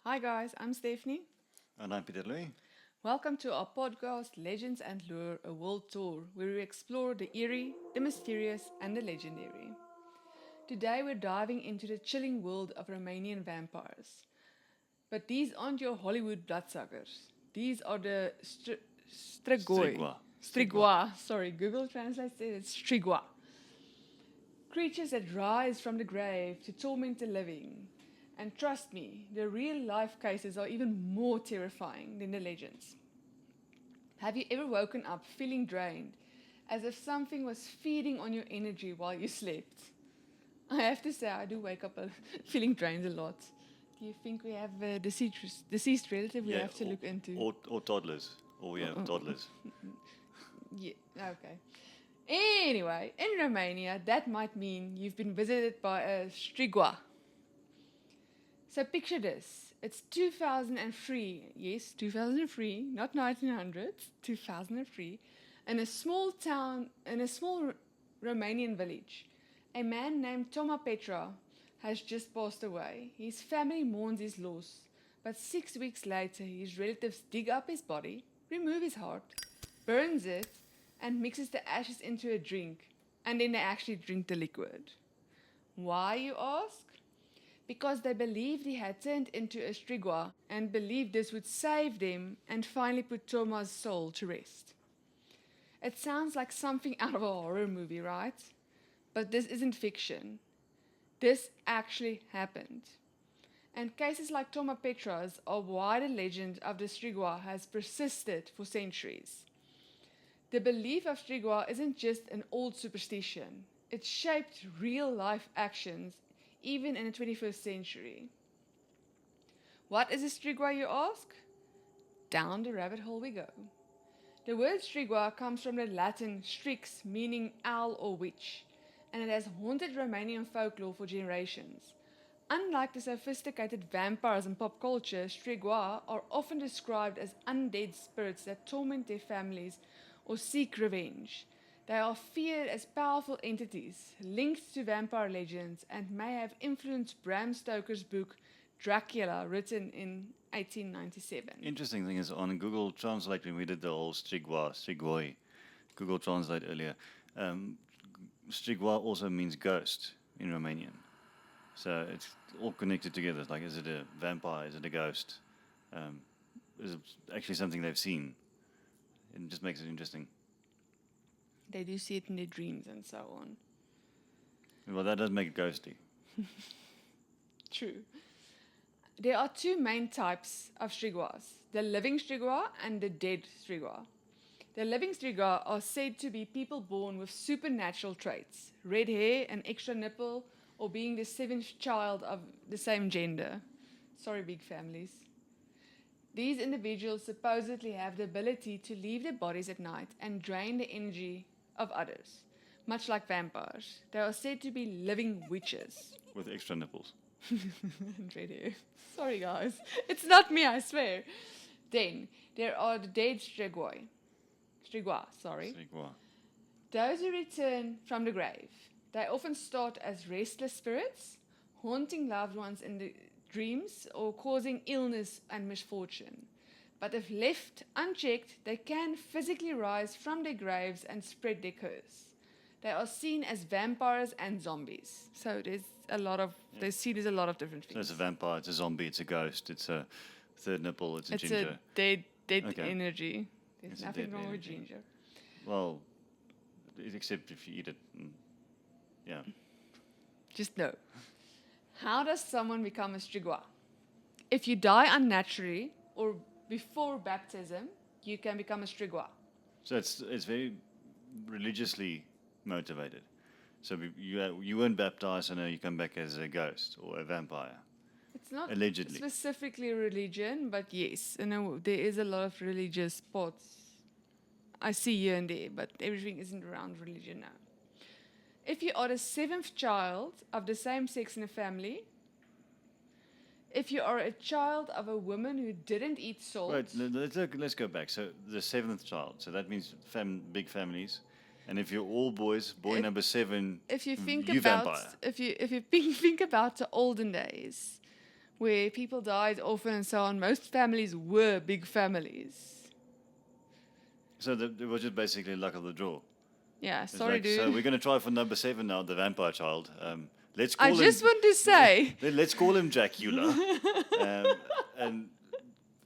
Hi guys, I'm Stephanie. And I'm Pieter-Louis. Welcome to our podcast Legends and Lure, a world tour where we explore the eerie, the mysterious, and the legendary. Today we're diving into the chilling world of Romanian vampires. But these aren't your Hollywood bloodsuckers. These are the Strigoi. Strigoi. Sorry, Google translates it as Strigoi. Creatures that rise from the grave to torment the living. And trust me, the real life cases are even more terrifying than the legends. Have you ever woken up feeling drained, as if something was feeding on your energy while you slept? I have to say, I do wake up feeling drained a lot. Do you think we have a deceased relative we have to look into? Or toddlers. Or we have toddlers. Yeah, okay. Anyway, in Romania, that might mean you've been visited by a strigoi. So picture this. It's 2003. Yes, 2003, not 1900s, 2003. In a small town, in a small Romanian village, a man named Toma Petra has just passed away. His family mourns his loss, but 6 weeks later, his relatives dig up his body, remove his heart, burns it, and mixes the ashes into a drink, and then they actually drink the liquid. Why, you ask? Because they believed he had turned into a strigoi and believed this would save them and finally put Toma's soul to rest. It sounds like something out of a horror movie, right? But this isn't fiction. This actually happened. And cases like Toma Petra's are why the legend of the strigoi has persisted for centuries. The belief of strigoi isn't just an old superstition. It shaped real life actions even in the 21st century. What is a strigoi, you ask? Down the rabbit hole we go. The word strigoi comes from the Latin strix, meaning owl or witch, and it has haunted Romanian folklore for generations. Unlike the sophisticated vampires in pop culture, strigoi are often described as undead spirits that torment their families or seek revenge. They are feared as powerful entities linked to vampire legends and may have influenced Bram Stoker's book Dracula, written in 1897. Interesting thing is on Google Translate, when we did the whole Strigoi, Google Translate earlier, Strigoi also means ghost in Romanian. So it's all connected together. It's like, is it a vampire? Is it a ghost? Is it actually something they've seen? It just makes it interesting. They do see it in their dreams and so on. Well, that does make it ghosty. True. There are two main types of strigois, the living strigoi and the dead strigoi. The living strigoi are said to be people born with supernatural traits, red hair, an extra nipple, or being the seventh child of the same gender. Sorry, big families. These individuals supposedly have the ability to leave their bodies at night and drain the energy of others, much like vampires. They are said to be living witches. With extra nipples. And red hair. Sorry, guys. It's not me, I swear. Then, there are the dead strigoi. Strigoi. Those who return from the grave. They often start as restless spirits, haunting loved ones in the dreams or causing illness and misfortune. But if left unchecked, they can physically rise from their graves and spread their curse. They are seen as vampires and zombies. So they see there's a lot of different things. So it's a vampire, it's a zombie, it's a ghost, it's a third nipple, it's a ginger. It's a dead energy. There's It's nothing wrong energy. with ginger. Well, except if you eat it. Yeah. Just know. How does someone become a strigoi? If you die unnaturally or before baptism, you can become a strigoi. So it's very religiously motivated. So you weren't baptized, and now you come back as a ghost or a vampire. It's not Allegedly. specifically religion, but yes, there is a lot of religious spots I see here and there, but everything isn't around religion now. If you are the seventh child of the same sex in a family, if you are a child of a woman who didn't eat salt. Right, let's go back. So the seventh child. So that means big families. And if you're all boys, boy number 7, If you think you about vampire. if you think about the olden days, where people died often and so on. Most families were big families. So it was just basically luck of the draw. Yeah, It's sorry, dude. So we're going to try for number 7 now, the vampire child. Let's call I him. just want to say, Let's call him Dracula, and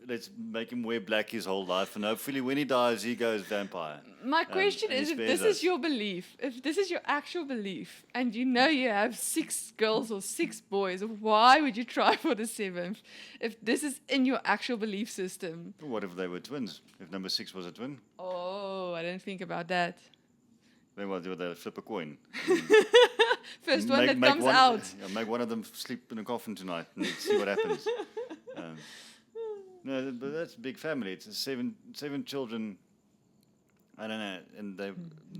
let's make him wear black his whole life, and hopefully when he dies, he goes vampire. my question and he is, if spares this is us. your belief, if this is your actual belief, and you know you have 6 girls or 6 boys, why would you try for the 7th? If this is in your actual belief system. What if they were twins? If number 6 was a twin, Oh, I didn't think about that. then what? They flip a coin. First one that comes out. Yeah, make one of them sleep in a coffin tonight and see what happens. No, but that's a big family. It's 7 children. I don't know, and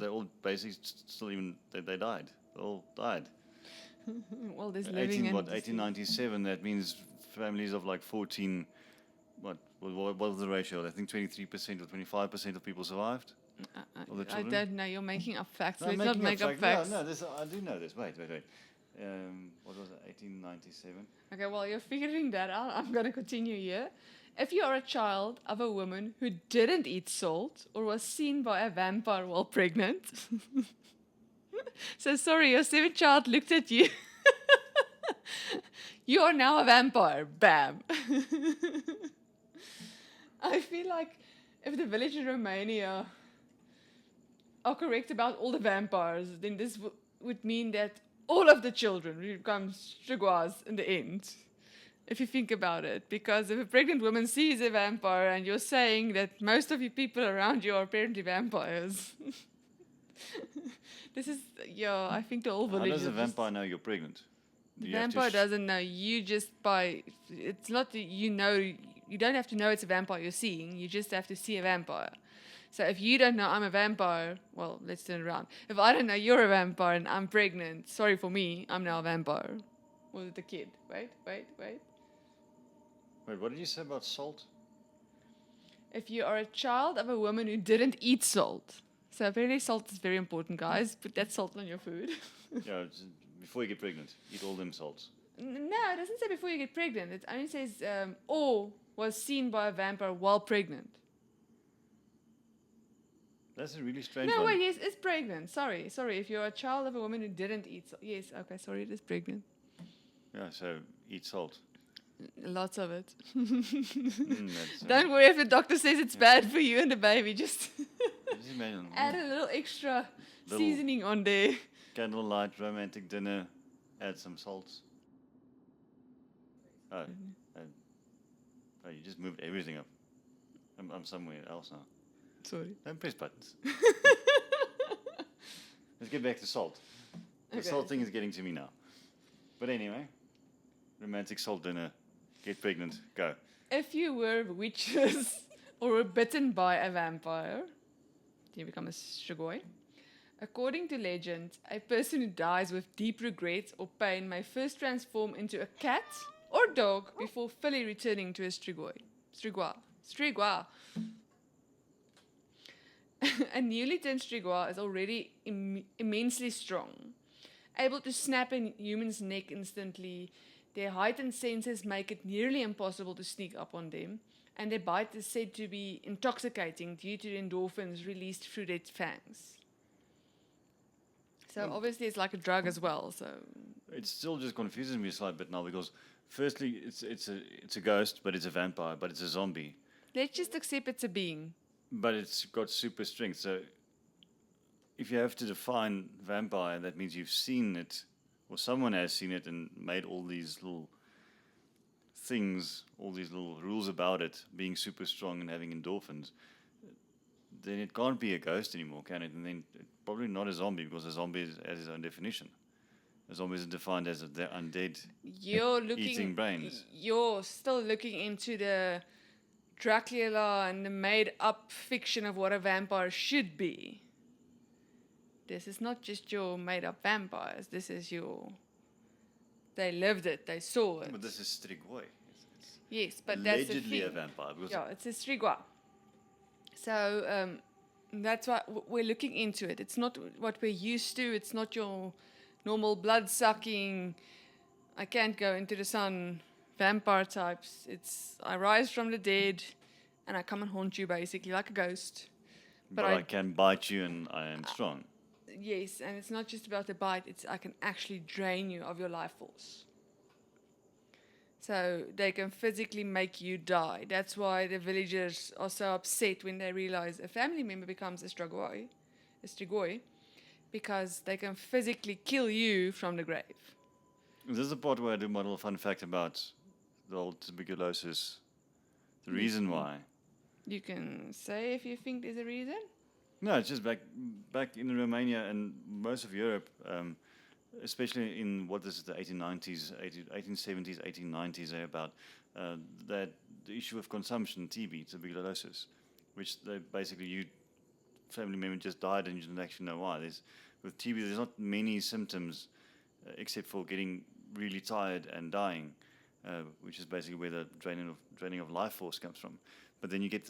they all basically still even they died. They all died. Well, there's living and 1897. That means families of like 14. What was the ratio? I think 23% or 25% of people survived. Of the I children? don't know. You're making up facts. No, Let's I'm not making make up facts. No, I do know this. Wait. What was it? 1897. Okay, while you're figuring that out, I'm going to continue here. If you are a child of a woman who didn't eat salt or was seen by a vampire while pregnant, so sorry, your 7th child looked at you. You are now a vampire. Bam. I feel like if the village in Romania are correct about all the vampires, then this would mean that all of the children become Strigois in the end. If you think about it. Because if a pregnant woman sees a vampire and you're saying that most of you people around you are apparently vampires. This is, yeah, I think the whole village. How does a is just- vampire know you're pregnant? The You have to vampire doesn't know. You just by, it's not that you know, you don't have to know it's a vampire you're seeing. You just have to see a vampire. So if you don't know I'm a vampire, well, let's turn it around. If I don't know you're a vampire and I'm pregnant, sorry for me, I'm now a vampire. Or the kid. Wait. Wait, what did you say about salt? If you are a child of a woman who didn't eat salt. So apparently salt is very important, guys. Put that salt on your food. Yeah, it's before you get pregnant, eat all them salts. No, it doesn't say before you get pregnant. It only says, or was seen by a vampire while pregnant. That's a really strange No, one. wait, yes, it's pregnant. Sorry. If you're a child of a woman who didn't eat salt. Yes, okay, sorry, it is pregnant. Yeah, so eat salt. Lots of it. That's, Don't worry if the doctor says it's bad for you and the baby. Just just imagine. add a little extra Little- seasoning on there. Candlelight, romantic dinner, add some salts. Oh, you just moved everything up. I'm somewhere else now. Sorry. Don't press buttons. Let's get back to salt. The Okay. salt thing is getting to me now. But anyway, romantic salt dinner, get pregnant, go. If you were witches or were bitten by a vampire, do you become a Strigoi? According to legend, a person who dies with deep regret or pain may first transform into a cat or dog before fully returning to a Strigoi. Strigoi. A newly turned Strigoi is already immensely strong. Able to snap a human's neck instantly, their heightened senses make it nearly impossible to sneak up on them, and their bite is said to be intoxicating due to the endorphins released through their fangs. So obviously it's like a drug as well. So It still just confuses me a slight bit now because, firstly, it's a ghost, but it's a vampire, but it's a zombie, let's just accept it's a being. but it's got super strength. So, if you have to define vampire, that means you've seen it, or someone has seen it and made all these little things, all these little rules about it being super strong and having endorphins. Then it can't be a ghost anymore, can it? And then probably not a zombie because a zombie has its own definition. A zombie is defined as the undead. You're looking. Eating brains. You're still looking into the Dracula and the made-up fiction of what a vampire should be. This is not just your made-up vampires. This is your. They lived it. They saw it. But this is Strigoi. It's Yes, but that's the allegedly a thing. vampire. Because Yeah, it's a Strigoi. So that's why we're looking into it. It's not what we're used to. It's not your normal blood-sucking, I can't go into the sun vampire types. It's I rise from the dead, and I come and haunt you basically like a ghost. But I can bite you and I am strong. Yes, and it's not just about the bite. It's I can actually drain you of your life force. So they can physically make you die. That's why the villagers are so upset when they realize a family member becomes a Strigoi, because they can physically kill you from the grave. This is the part where I do my little fun fact about the old tuberculosis. The reason why. You can say if you think there's a reason. No, it's just back in Romania and most of Europe, especially in what is it, the 1890s, 1870s, 1890s, about that the issue of consumption, TB, tuberculosis, which they basically you family member just died and you didn't actually know why. With TB, there's not many symptoms except for getting really tired and dying, which is basically where the draining of life force comes from. But then you get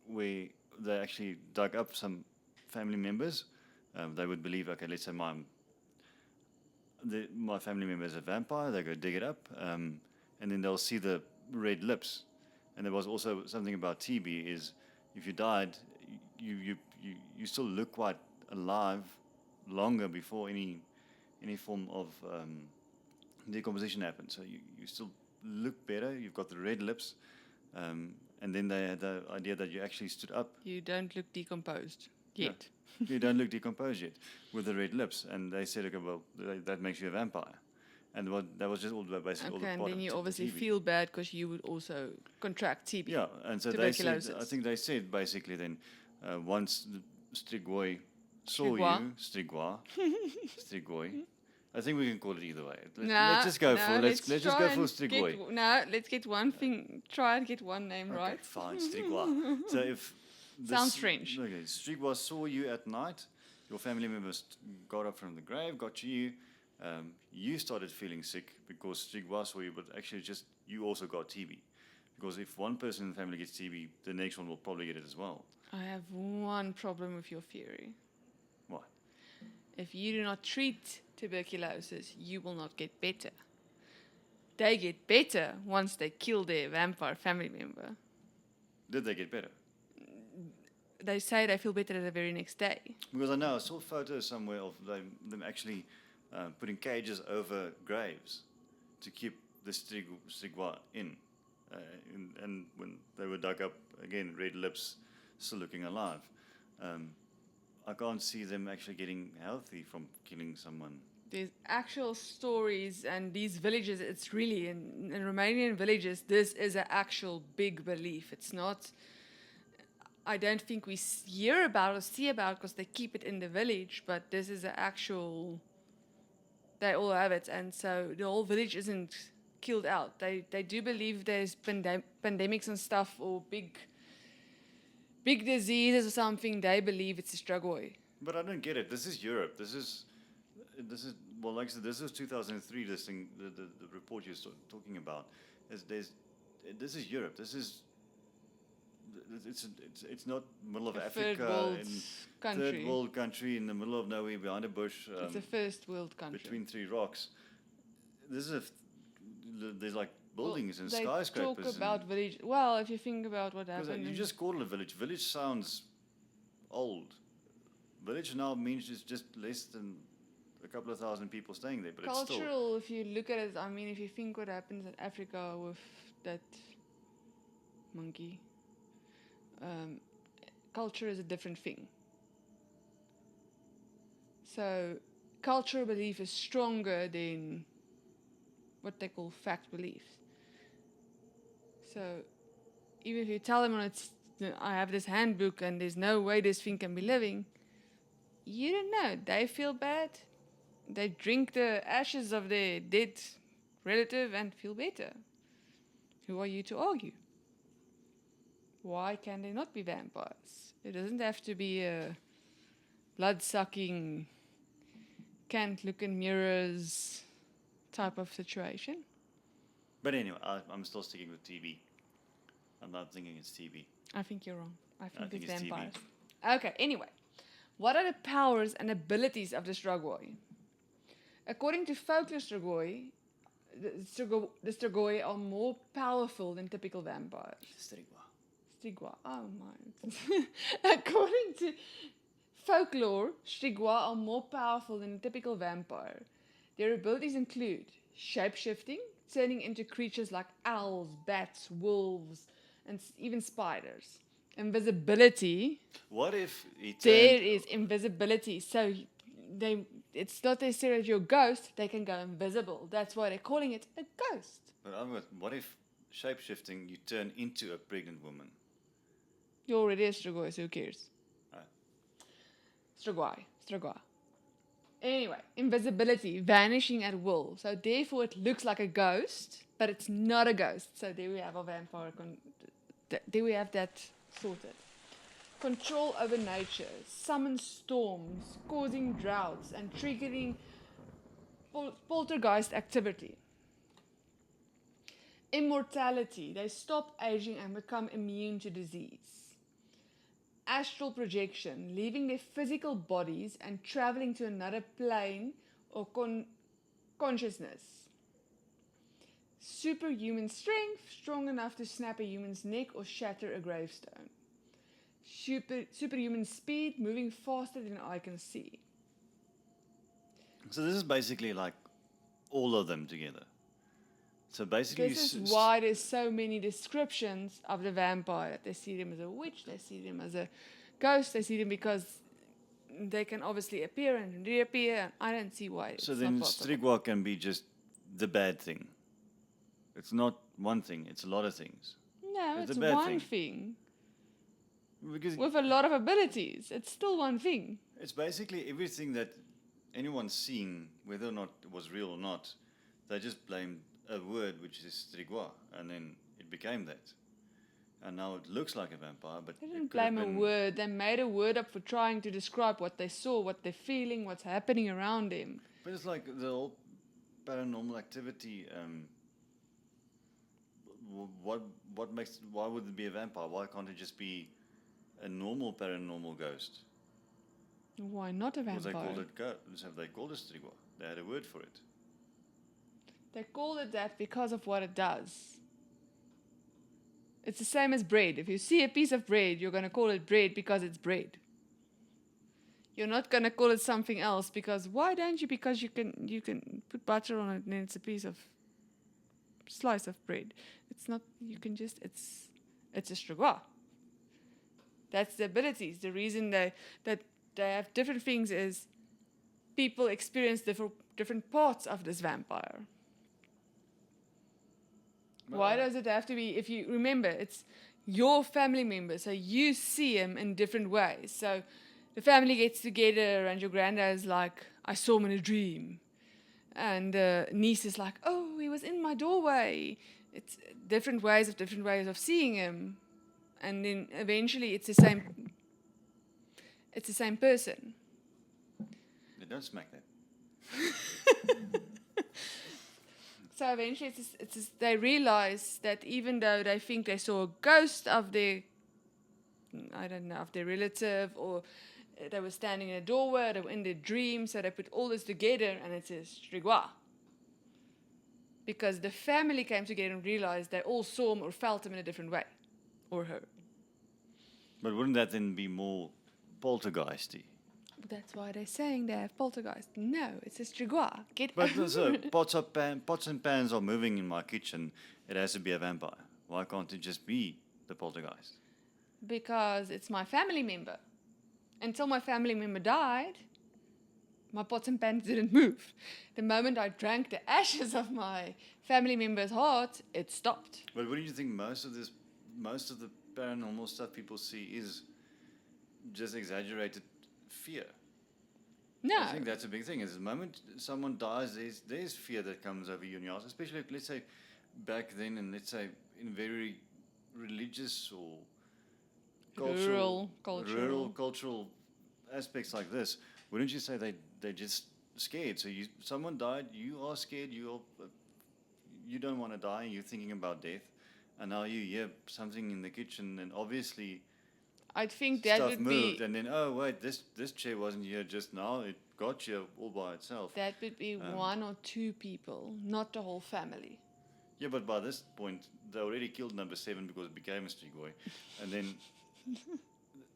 where they actually dug up some family members. They would believe, okay, let's say my family member is a vampire. They go dig it up, and then they'll see the red lips. And there was also something about TB is if you died, you still look quite alive longer before any form of decomposition happens. So you still look better. You've got the red lips. And then they had the idea that you actually stood up. You don't look decomposed yet. Yeah. You don't look decomposed yet with the red lips. And they said, okay, well, that makes you a vampire. And that was just basically all the part and then you obviously feel bad because you would also contract TB. Yeah, and so they said, I think they said basically then, once the Strigoi saw you, Strigoi, I think we can call it either way. Let's just go for Strigoi. Let's get one thing. Try and get one name okay, right. Fine, Strigoi. So if sounds French. Okay, Strigoi saw you at night. Your family members got up from the grave, got to you. You started feeling sick because Strigoi saw you, but actually just you also got TB. Because if one person in the family gets TB, the next one will probably get it as well. I have one problem with your theory. Why? If you do not treat tuberculosis, you will not get better. They get better once they kill their vampire family member. Did they get better? They say they feel better the very next day. Because I saw photos somewhere of them actually putting cages over graves to keep the Strigoi in. And when they were dug up, again, red lips, still looking alive. I can't see them actually getting healthy from killing someone. There's actual stories, and these villages, it's really, in Romanian villages, this is an actual big belief. It's not, I don't think we hear about or see about because they keep it in the village, but this is an actual, they all have it, and so the whole village isn't killed out. They do believe there's pandemics and stuff, or big diseases or something. They believe it's a Strigoi. But I don't get it. This is Europe. This is well, like I said, this is 2003. This thing, the report you're talking about, this is Europe. It's not middle of Africa, third world country in the middle of nowhere behind a bush. It's a first world country between three rocks. There's like buildings and skyscrapers. They talk about village. Well, if you think about what happened, you just call it a village. Village sounds old. Village now means it's just less than a couple of thousand people staying there, but cultural, it's still. If you look at it, I mean, if you think what happens in Africa with that monkey, culture is a different thing. So, cultural belief is stronger than what they call fact beliefs. So, even if you tell them, I have this handbook and there's no way this thing can be living, you don't know. They feel bad. They drink the ashes of their dead relative and feel better. Who are you to argue? Why can they not be vampires? It doesn't have to be a blood-sucking, can't look in mirrors type of situation. But anyway, I'm still sticking with TB. I'm not thinking it's TB. I think you're wrong. I think it's vampires. TB. Okay, anyway. What are the powers and abilities of the Strigoi? According to Folklore Strigoi, The Strigoi are more powerful than typical vampires. Strigoi. Oh my. According to Folklore, Strigoi are more powerful than a typical vampire. Their abilities include shape-shifting, turning into creatures like owls, bats, wolves, and even spiders. Invisibility. What if he There turned? is invisibility. So it's not necessarily if you're a ghost, they can go invisible. That's why they're calling it a ghost. But what if shape-shifting, you turn into a pregnant woman? You're already a Strigoi, so who cares? Oh. Strigoi. Anyway, invisibility, vanishing at will. So therefore it looks like a ghost, but it's not a ghost. So there we have our vampire. There we have that sorted. Control over nature, summon storms, causing droughts, and triggering poltergeist activity. Immortality, they stop aging and become immune to disease. Astral projection, leaving their physical bodies and traveling to another plane or consciousness. Superhuman strength, strong enough to snap a human's neck or shatter a gravestone. Superhuman speed, moving faster than I can see. So this is basically like all of them together. So basically, This is why there's so many descriptions of the vampire. They see them as a witch, they see them as a ghost, they see them because they can obviously appear and reappear, and I don't see why it's so not then possible. Strigoi can be just the bad thing. It's not one thing; it's a lot of things. No, It's it's a bad one thing. thing. Because With a lot of abilities. It's still one thing. it's basically everything that anyone's seen, whether or not it was real or not, they just blamed a word which is Strigoi, and then it became that. And now it looks like a vampire, but They it didn't could have blame a been- word. They made a word up for trying to describe what they saw, what they're feeling, what's happening around them. But it's like the whole paranormal activity. What makes? Why would it be a vampire? Why can't it just be a normal paranormal ghost? Why not a Because vampire? they called it ghost. They called it Strigoi. They had a word for it. They call it that because of what it does. It's the same as bread. If you see a piece of bread, you're going to call it bread because it's bread. You're not going to call it something else because why don't you? Because you can put butter on it and then it's a piece of slice of bread. It's not. You can just. It's a Strigoi. That's the abilities. The reason that they have different things is people experience different parts of this vampire. Why does it have to be, if you remember, it's your family member, so you see him in different ways. So the family gets together and your granddad's like, I saw him in a dream. And the niece is like, oh, he was in my doorway. It's different ways of seeing him. And then eventually it's the same person. They don't smack that. So eventually they realize that even though they think they saw a ghost of their relative, or they were standing in a doorway, they were in their dream, so they put all this together and it says Strigoi. Because the family came together and realized they all saw him or felt him in a different way. Or her. But wouldn't that then be more poltergeisty? But that's why they're saying they have poltergeist. No, it's a Strigoi. Get But over so it. pots and pans are moving in my kitchen. It has to be a vampire. Why can't it just be the poltergeist? Because it's my family member. Until my family member died, my pots and pans didn't move. The moment I drank the ashes of my family member's heart, it stopped. But wouldn't you think most of the paranormal stuff people see is just exaggerated fear? No. I think that's a big thing. Is the moment someone dies, there's fear that comes over you and your house, especially if, let's say, back then, and let's say in very religious or Rural, cultural aspects like this. Wouldn't you say they're just scared? So someone died, you are scared, you don't want to die, you're thinking about death, and now you hear something in the kitchen, and obviously I think that stuff would moved, be. and then, oh wait, this chair wasn't here just now. got you all by itself. That would be 1 or 2 people, not the whole family. Yeah, but by this point, they already killed number 7 because it became a Strigoi. And then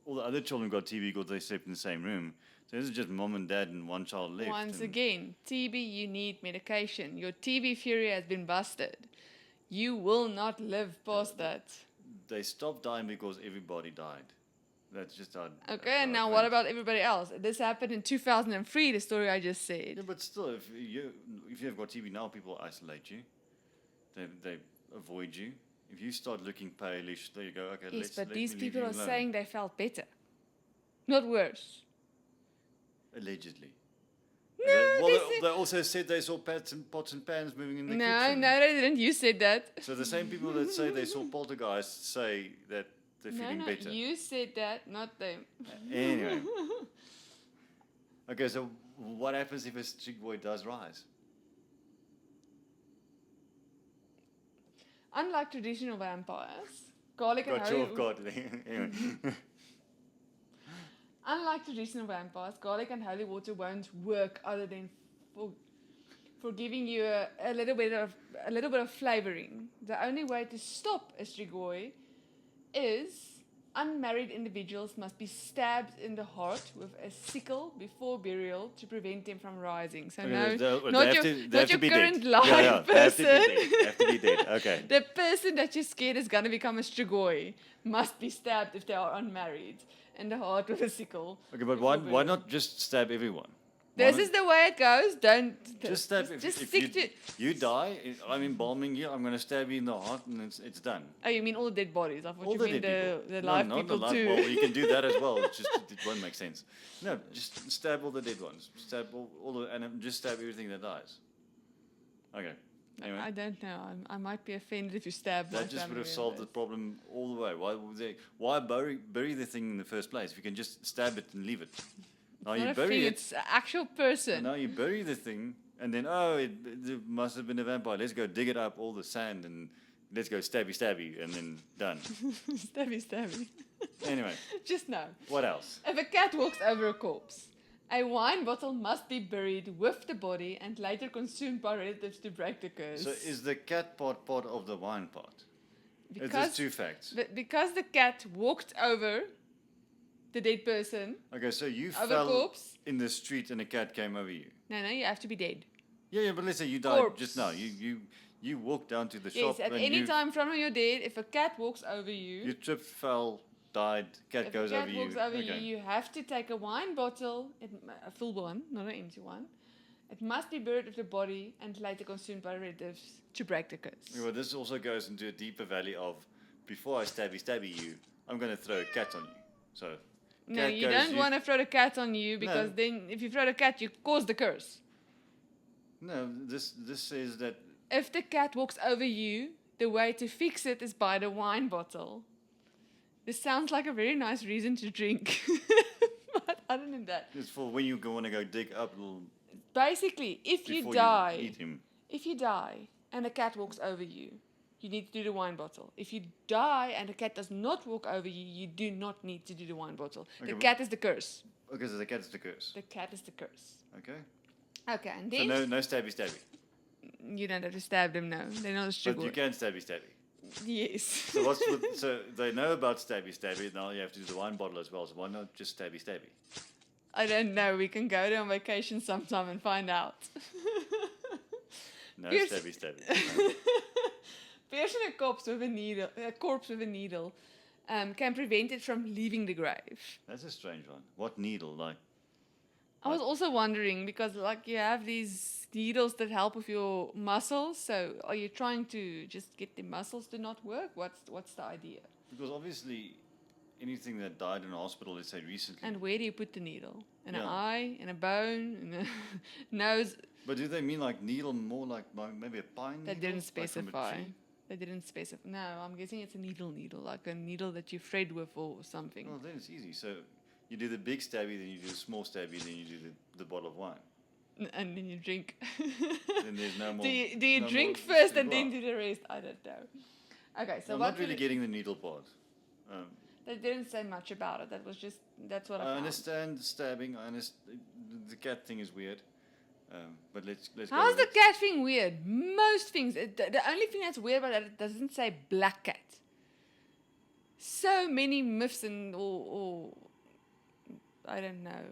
all the other children got TB because they slept in the same room. So this is just mom and dad and one child left. Once again, TB, you need medication. Your TB fury has been busted. You will not live past that. They stopped dying because everybody died. That's just how. Okay, and now what about everybody else? This happened in 2003, the story I just said. Yeah, but still, if you have got TB now, people isolate you. They avoid you. If you start looking palish, there you go. Okay, Yes, but let these me people leave are you alone. saying they felt better. Not worse. Allegedly. No, They also said they saw pots and pans moving in the No, kitchen. no, they didn't. You said that. So the same people that say they saw poltergeists say that they're feeling No, better. you said that, not them. Anyway. Okay, so what happens if a Strigoi does rise? Unlike traditional vampires, garlic and Got you holy... off guard. Anyway. Unlike traditional vampires, garlic and holy water won't work other than for giving you a little bit of flavoring. The only way to stop a Strigoi is unmarried individuals must be stabbed in the heart with a sickle before burial to prevent them from rising. So not your current live person. They have to be dead. Okay. The person that you're scared is going to become a Strigoi must be stabbed if they are unmarried in the heart with a sickle. Okay, but why not just stab everyone? This is the way it goes. Don't just stab. Just if stick to. you die, I'm embalming you. I'm going to stab you in the heart, and it's done. Oh, you mean all the dead bodies? I thought All you the mean dead the people. live No, people not the too. live. Well, you can do that as well. It's just it won't make sense. No, just stab all the dead ones. Stab all the and just stab everything that dies. Okay. Anyway. I don't know. I might be offended if you stab my That just would have family solved the members. problem all the way. Why bury the thing in the first place if you can just stab it and leave it? Now you Not a bury thing, it. it's an actual person. And now you bury the thing, and then it must have been a vampire. Let's go dig it up, all the sand, and let's go stabby, and then done. Stabby. Anyway, Just know. what else? If a cat walks over a corpse, a wine bottle must be buried with the body and later consumed by relatives to break the curse. So is the cat part of the wine part? There's because, two facts. because the cat walked over the dead person, Okay, so you over fell corpse. in the street and a cat came over you. No, you have to be dead. Yeah, but let's say you died Corpse. just now. You walked down to the Yes, shop at and any time from your dead, if a cat walks over you tripped, fell, died, cat if goes a cat over you. walks over Okay. you have to take a wine bottle, a full one, not an empty one. It must be buried with the body and later consumed by relatives to break the curse. Yeah, well, this also goes into a deeper valley of before I stabby you, I'm going to throw a cat on you. So No, cat you goes, don't want to throw the cat on you because No. then if you throw the cat, you cause the curse. No, this says that. If the cat walks over you, the way to fix it is by the wine bottle. This sounds like a very nice reason to drink. But other than that, It's for when you want to go dig up little basically, if you before die, you eat him. if you die and a cat walks over you, you need to do the wine bottle. If you die and the cat does not walk over you, you do not need to do the wine bottle. Okay, The but- cat is the curse. Okay, so the cat is the curse. The cat is the curse. Okay. Okay, and So then no stabby. you don't have to stab them. No, they're not a But struggle. you can stabby. Yes. So so they know about stabby. Now you have to do the wine bottle as well. So why not just stabby? I don't know. We can go there on vacation sometime and find out. No Yes. stabby. Piercing a corpse with a needle, can prevent it from leaving the grave. That's a strange one. What needle? Like I was also wondering because, like, you have these needles that help with your muscles. So, are you trying to just get the muscles to not work? What's the idea? because obviously anything that died in a hospital, let's say recently. And where do you put the needle? In an Yeah. eye, in a bone, in a nose? But do they mean like needle more like maybe a pine They needle? didn't Like from a specify. tree? They didn't specify. No, I'm guessing it's a needle, like a needle that you thread with or something. Well, then it's easy. So you do the big stabby, then you do the small stabby, then you do the bottle of wine. And then you drink. Then there's no more. do you no drink more first and then cigar. do the rest? I don't know. Okay, so I'm what not really would- getting the needle part. They didn't say much about it. That's what I I found. understand stabbing. I understand the cat thing is weird. But let's go How's with the cat thing weird? Most things. The only thing that's weird about it doesn't say black cat. So many myths or I don't know,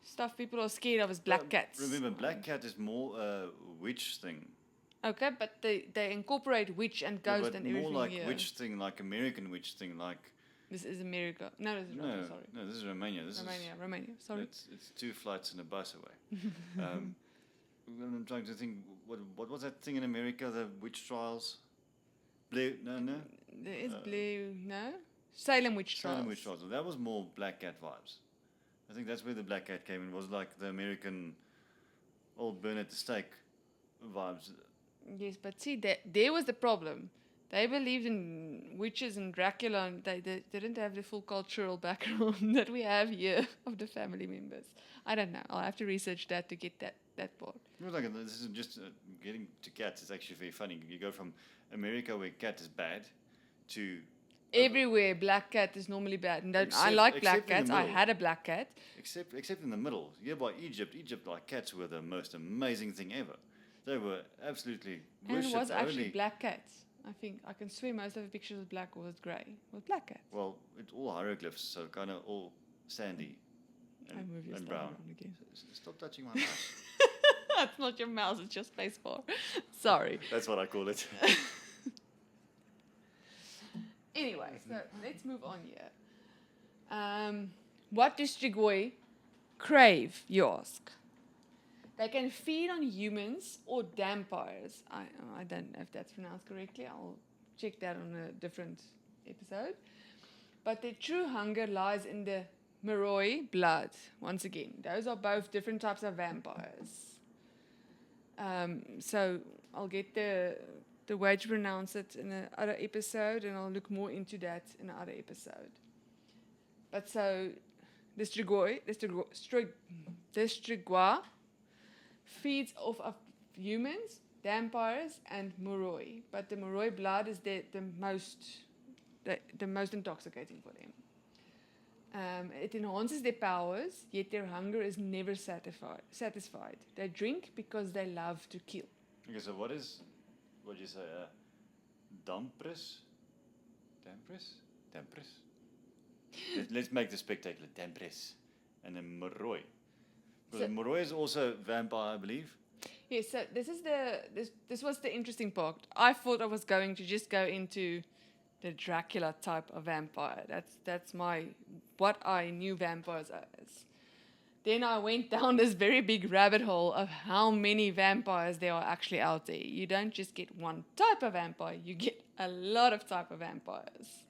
stuff people are scared of is black cats. Remember, black cat is more a witch thing. Okay, but they incorporate witch and ghost but and more everything like here. witch thing, like American witch thing, like. This is America. No, this is Russia, sorry. No, this is Romania. Romania, sorry. It's 2 flights and a bus away. I'm trying to think. What was that thing in America? The witch trials. No. There is blue, no? Salem witch trials. Salem witch trials. That was more black cat vibes. I think that's where the black cat came in. Was like the American old burn at the stake vibes. Yes, but see, there was the problem. They believed in witches and Dracula, and they didn't have the full cultural background that we have here of the family members. I don't know. I'll have to research that to get that part. This is just getting to cats. It's actually very funny. You go from America, where cat is bad, to everywhere black cat is normally bad. And I like black cats. I had a black cat. Except in the middle. Here by Egypt, like cats were the most amazing thing ever. They were absolutely worshipped. And it was actually black cats. I think I can swear most of the pictures was black or was grey. It was black cats. Well, it's all hieroglyphs, so kind of all sandy and brown. Again. Stop touching my mouse. That's not your mouse, it's your space bar. Sorry. That's what I call it. Anyway, so let's move on here. What do Strigoi crave, you ask? They can feed on humans or vampires. I don't know if that's pronounced correctly. I'll check that on a different episode. But their true hunger lies in the Moroi blood. Once again, those are both different types of vampires. So I'll get the way to pronounce it in another episode, and I'll look more into that in another episode. But so the Strigoi feeds off of humans, vampires, and Moroi. But the Moroi blood is the most intoxicating for them. It enhances their powers, yet their hunger is never satisfied. They drink because they love to kill. Okay, so what do you say? Dampris? Let's make this spectacular. Dampris. And then Moroi. Because Moroi is also vampire, I believe. Yes, so this was the interesting part. I thought I was going to just go into the Dracula type of vampire. That's what I knew vampires as. Then I went down this very big rabbit hole of how many vampires there are actually out there. You don't just get one type of vampire, you get a lot of type of vampires.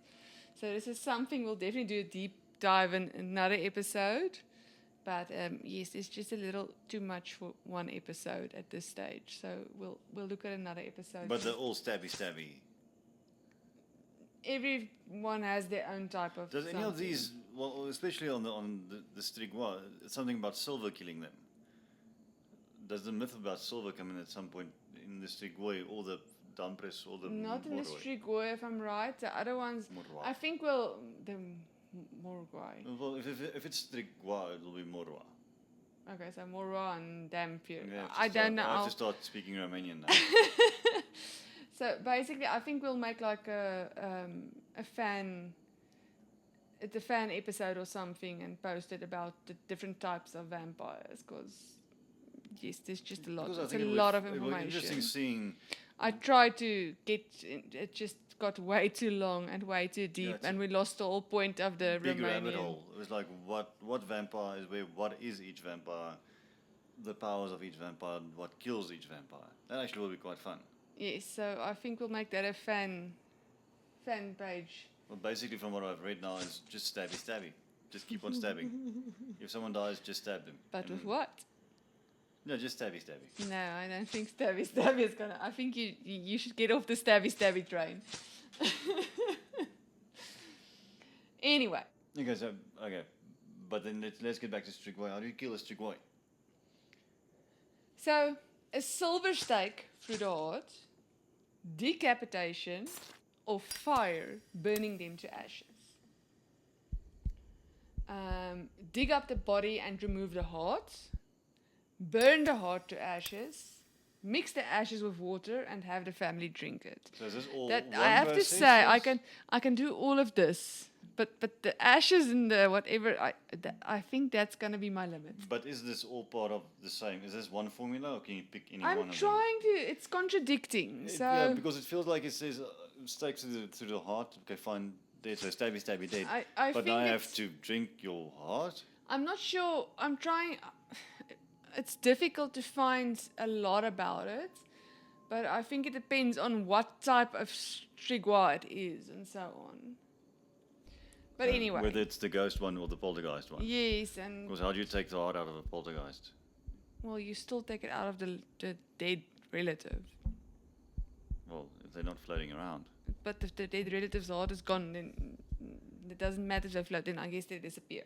So this is something we'll definitely do a deep dive in another episode. But yes, it's just a little too much for one episode at this stage. So we'll look at another episode. But they're all stabby. Everyone has their own type of. Does any of these, well, especially on the Strigoi, something about silver killing them? Does the myth about silver come in at some point in the Strigoi or the Dampris or the Not in the Moroi? Strigoi, if I'm right. The other ones, Moroi. I think the Moroi. Well, if it's Strigoi, it'll be Moroi. Okay, so Moroi and Dampier. Yeah, I don't know. I have to start speaking Romanian now. So basically, I think we'll make like a fan episode or something and post it about the different types of vampires. Because yes, there's just a lot. It's a lot of information. It was interesting seeing. I tried to get it, just got way too long and way too deep, and we lost the whole point of the big Romanian rabbit hole. It was like what vampire is where, what is each vampire, the powers of each vampire, what kills each vampire. That actually will be quite fun. Yes, so I think we'll make that a fan page. Well, basically, from what I've read now, is just stabby. Just keep on stabbing. If someone dies, just stab them. But with what? No, just stabby. No, I don't think stabby is gonna. I think you should get off the stabby train. Anyway. Okay, but then let's get back to Strigoi. How do you kill a Strigoi? So a silver stake through the heart, decapitation, or fire, burning them to ashes. dig up the body and remove the heart, burn the heart to ashes, mix the ashes with water, and have the family drink it. So is this all That one I have to process? say, I can do all of this, but the ashes and the whatever, I think that's gonna be my limit. But is this all part of the same? Is this one formula, or can you pick any I'm one of them? trying to. It's contradicting. So Yeah, because it feels like it says stake through the heart. Okay, fine. Dead, so stabby, stabby, dead. I But think now I it's- have to drink your heart. I'm not sure. I'm trying. It's difficult to find a lot about it, but I think it depends on what type of Strigoi it is and so on. But So anyway, whether it's the ghost one or the poltergeist one. yes, and Because how do you take the heart out of a poltergeist? well, you still take it out of the dead relative. Well, if they're not floating around. But if the dead relative's heart is gone, then it doesn't matter if they float. Then I guess they disappear.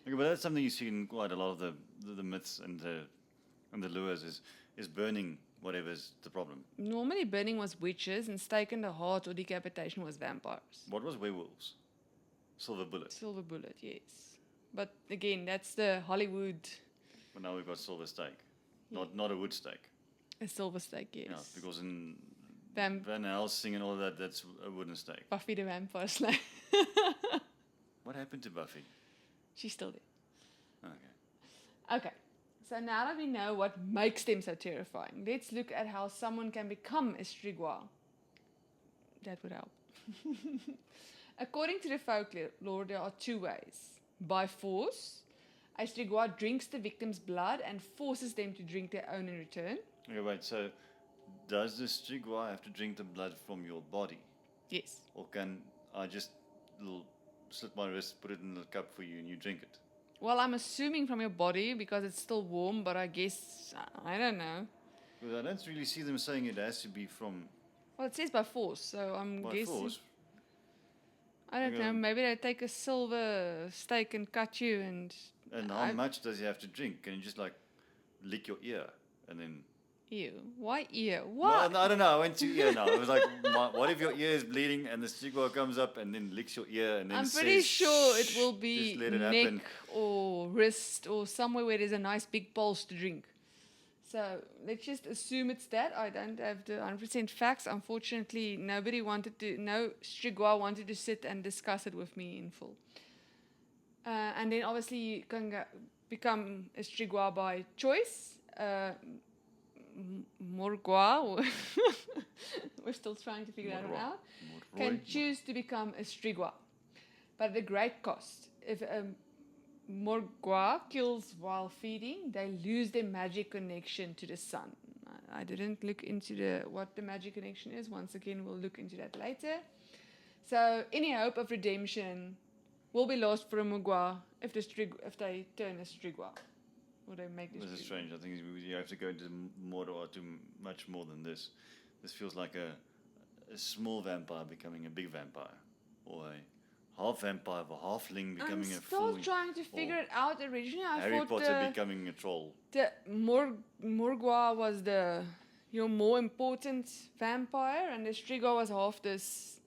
Okay, but that's something you see in quite a lot of the myths and the lures is burning whatever's the problem. Normally, burning was witches, and staking the heart or decapitation was vampires. What was werewolves? Silver bullet. Silver bullet, yes. But again, that's the Hollywood. But now we've got silver stake. Not a wood stake. A silver stake, yes. Yeah, because in Vamp- Van Helsing and all that, that's a wooden stake. Buffy the Vampire Slayer. What happened to Buffy? She's still there. Okay. Okay, so now that we know what makes them so terrifying, let's look at how someone can become a Strigoi. That would help. According to the folklore, there are two ways. By force, a Strigoi drinks the victim's blood and forces them to drink their own in return. Okay, wait, so does the Strigoi have to drink the blood from your body? Yes. Or can I just slit my wrist, put it in a cup for you, and you drink it? Well, I'm assuming from your body because it's still warm, but I guess, I don't know. Because I don't really see them saying it has to be from Well, it says by force, so I'm by guessing. force. I don't Okay. know, maybe they take a silver stake and cut you and. And how much does he have to drink? Can you just like lick your ear and then? Ew. Why ear? Well, What? no, I don't know. I went to ear now. It was like, what if your ear is bleeding and the Strigoi comes up and then licks your ear and then I'm says, pretty sure it "Shh, will be just let it neck happen." or wrist or somewhere where there's a nice big pulse to drink. So let's just assume it's that. I don't have the 100% facts. Unfortunately, no Strigoi wanted to sit and discuss it with me in full. And then obviously you can become a Strigoi by choice. Morgua, we're still trying to figure that one out, can choose to become a Strigoi, but at a great cost. If a Morgua kills while feeding, they lose their magic connection to the sun. I didn't look into what the magic connection is. Once again, we'll look into that later. So any hope of redemption will be lost for a Morgua if they turn a Strigoi. Or they make this. This is strange. I think you have to go into more or to much more than this. This feels like a small vampire becoming a big vampire, or a half vampire, or halfling becoming a full. I'm still trying to figure it out. Originally, I Harry thought Potter becoming a troll. the Morgua was your more important vampire, and the Strigoi was half this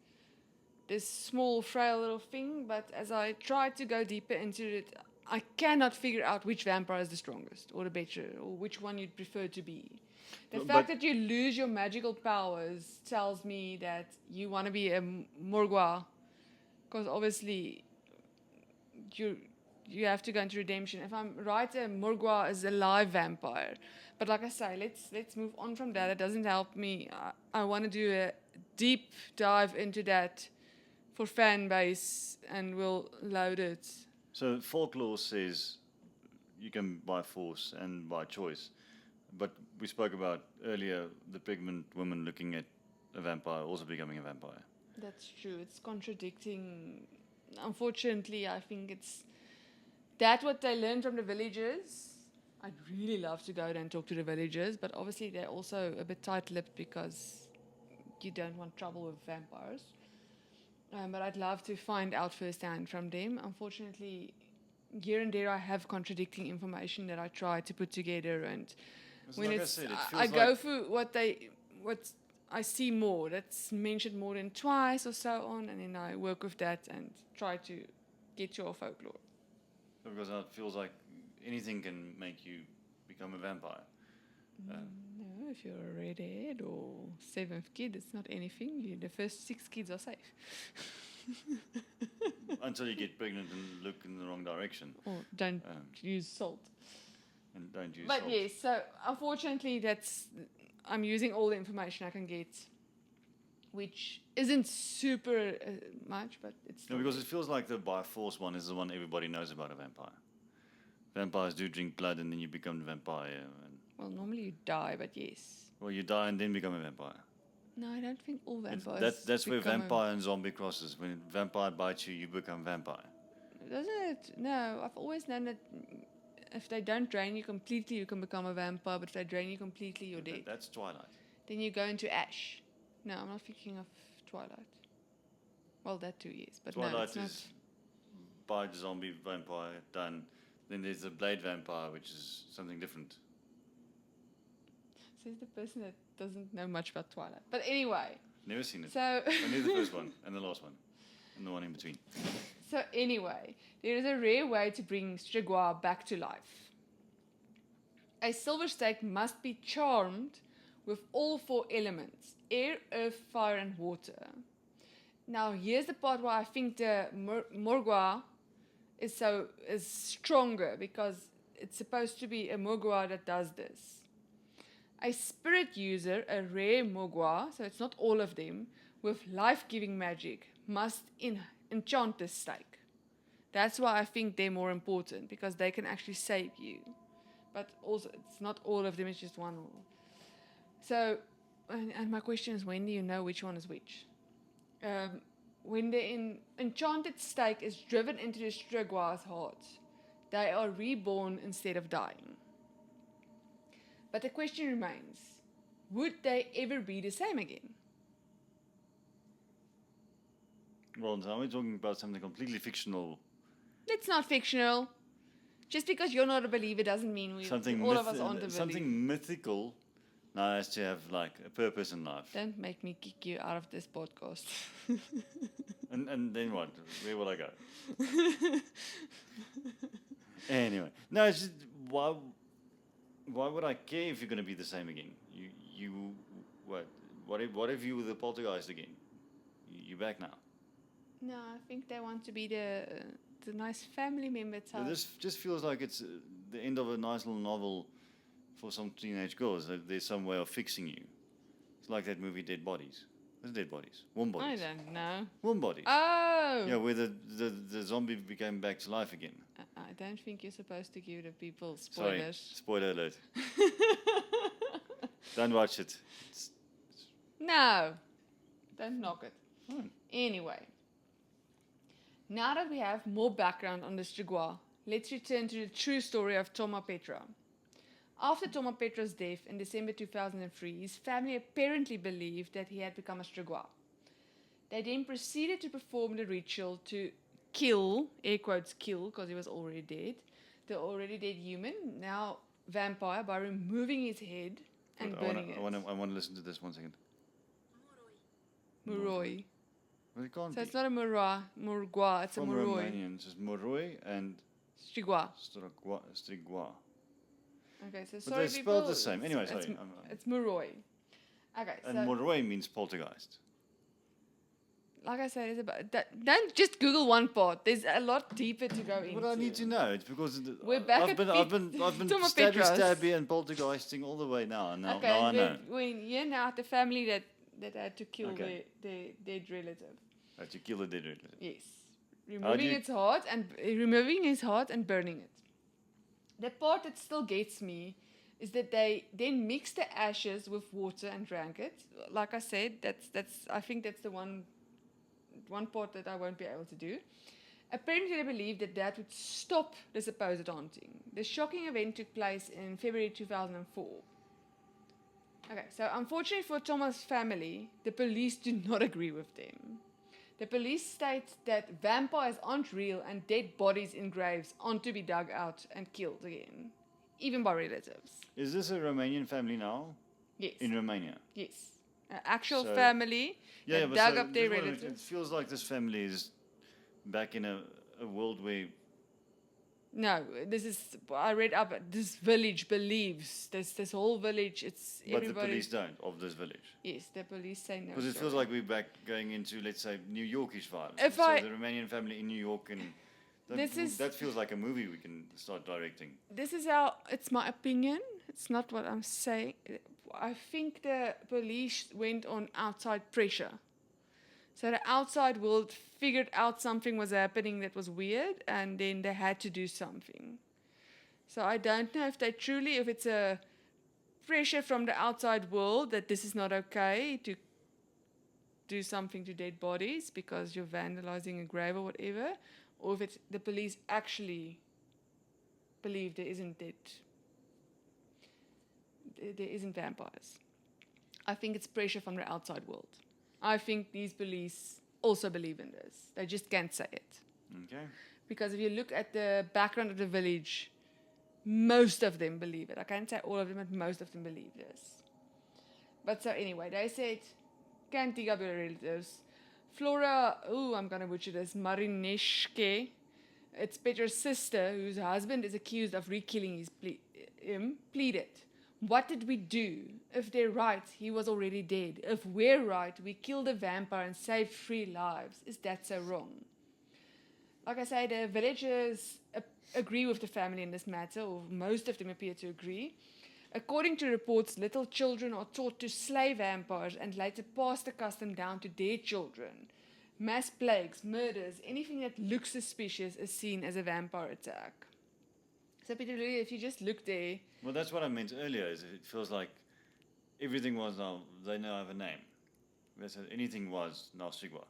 small, frail little thing. But as I tried to go deeper into it, I cannot figure out which vampire is the strongest or the better, or which one you'd prefer to be. The fact that you lose your magical powers tells me that you want to be a Morgua, because obviously you have to go into redemption. If I'm right, a Morgua is a live vampire. But like I say, let's move on from that. It doesn't help me. I want to do a deep dive into that for fan base, and we'll load it. So folklore says you can by force and by choice, but we spoke about earlier the pregnant woman looking at a vampire also becoming a vampire. That's true. It's contradicting. Unfortunately, I think it's that what they learned from the villagers. I'd really love to go there and talk to the villagers, but obviously they're also a bit tight-lipped because you don't want trouble with vampires. But I'd love to find out firsthand from them. Unfortunately, here and there I have contradicting information that I try to put together, and when I go through what I see more that's mentioned more than twice or so on, and then I work with that and try to get your folklore. Because it feels like anything can make you become a vampire. No, if you're a redhead or seventh kid, it's not anything. The first 6 kids are safe. Until you get pregnant and look in the wrong direction. Or don't use salt. And don't use But salt. yes, so unfortunately I'm using all the information I can get, which isn't super much, but it's No, still because there. it feels like the by force one is the one everybody knows about a vampire. Vampires do drink blood and then you become a vampire. And, Well, normally you die, but yes. well, you die and then become a vampire. No, I don't think all vampires. That's where become vampire and zombie crosses. When a vampire bites you, you become vampire. Doesn't it? No, I've always known that if they don't drain you completely, you can become a vampire, but if they drain you completely, you're dead. That's Twilight. Then you go into ash. No, I'm not thinking of Twilight. Well, that too, yes. But no, Twilight it's not. is bite zombie vampire done. Then there's the blade vampire, which is something different. Says the person that doesn't know much about Twilight. But anyway. Never seen it. So Only the first one and the last one. And the one in between. So anyway, there is a rare way to bring Strigoi back to life. A silver stake must be charmed with all 4 elements: air, earth, fire, and water. Now here's the part where I think the Morgua is stronger, because it's supposed to be a Morgua that does this. A spirit user, a rare Morgua, so it's not all of them, with life-giving magic must enchant this stake. That's why I think they're more important, because they can actually save you. But also, it's not all of them, it's just one. So, and my question is, when do you know which one is which? When the enchanted stake is driven into the Strigoi's heart, they are reborn instead of dying. But the question remains, would they ever be the same again? Well, now we're talking about something completely fictional. It's not fictional. Just because you're not a believer doesn't mean all of us aren't a believer. Something mythical now has to have like a purpose in life. Don't make me kick you out of this podcast. And then what? Where will I go? Anyway, no, it's just, why would I care if you're going to be the same again? What if you were the poltergeist again? You're back now. No, I think they want to be the nice family member type. This just feels like it's the end of a nice little novel for some teenage girls. That there's some way of fixing you. It's like that movie Dead Bodies. There's Dead Bodies. Warm Bodies. I don't know. Warm Bodies. Oh! Yeah, where the zombie became back to life again. I don't think you're supposed to give the people spoilers. Sorry, spoiler alert. Don't watch it. No. Don't knock it. Fine. Anyway. Now that we have more background on the Strigoi, let's return to the true story of Toma Petra. After Toma Petra's death in December 2003, his family apparently believed that he had become a Strigoi. They then proceeded to perform the ritual to kill, air quotes kill, because he was already dead, the already dead human, now vampire, by removing his head and burning it. I want to listen to this 1 second. Muroi. Well, it can't So be. it's not a Murgua, it's From a Muroi. Romanians, it's Moroi and Strigoi. Strigoi. Okay, so But sorry they're people. spelled the same. Anyway, sorry. It's Muroi. Okay, And so Moroi means poltergeist. like I said, it's about that. Don't just Google one part. There's a lot deeper to go into. What I need to know, it's because We're back I've been Toma stabby Petras. stabby and poltergeisting all the way now. Now Okay, I know. when you're now the family that had to kill Okay. their dead relative. To kill the dead relative. Yes, How do removing you- its heart and removing his heart and burning it. The part that still gets me is that they then mixed the ashes with water and drank it. Like I said, that's I think that's the one part that I won't be able to do. Apparently, they believed that would stop the supposed haunting. The shocking event took place in February 2004. Okay, so unfortunately for Thomas' family, the police do not agree with them. The police state that vampires aren't real and dead bodies in graves aren't to be dug out and killed again, even by relatives. Is this a Romanian family now? Yes. In Romania? Yes. An actual So- family that but dug so up their it relatives. feels like this family is back in a world where No, this is I read up. This village believes this whole village. It's But the everybody. police don't of this village. Yes, the police say no. Because it feels story. like we're back going into, let's say, New Yorkish vibes. If so I- the Romanian family in New York, and that feels like a movie we can start directing. This is how it's my opinion. It's not what I'm saying. I think the police went on outside pressure. So the outside world figured out something was happening that was weird, and then they had to do something. So I don't know if it's a pressure from the outside world that this is not okay to do something to dead bodies because you're vandalizing a grave or whatever, or if it's the police actually believe there isn't vampires. I think it's pressure from the outside world. I think these police also believe in this. They just can't say it. Okay. Because if you look at the background of the village, most of them believe it. I can't say all of them, but most of them believe this. But so anyway, they said, can't dig up your relatives. Flora, I'm going to butcher this, Marineshke. It's Peter's sister, whose husband is accused of re-killing him, pleaded. What did we do? If they're right, he was already dead. If we're right, we killed a vampire and saved 3 lives. Is that so wrong? Like I say, the villagers agree with the family in this matter, or most of them appear to agree. According to reports, little children are taught to slay vampires and later pass the custom down to their children. Mass plagues, murders, anything that looks suspicious is seen as a vampire attack. So Pieter-Louis, if you just look there... Well, that's what I meant earlier, is it feels like everything was now, they now have a name. Anything was now Strigoi.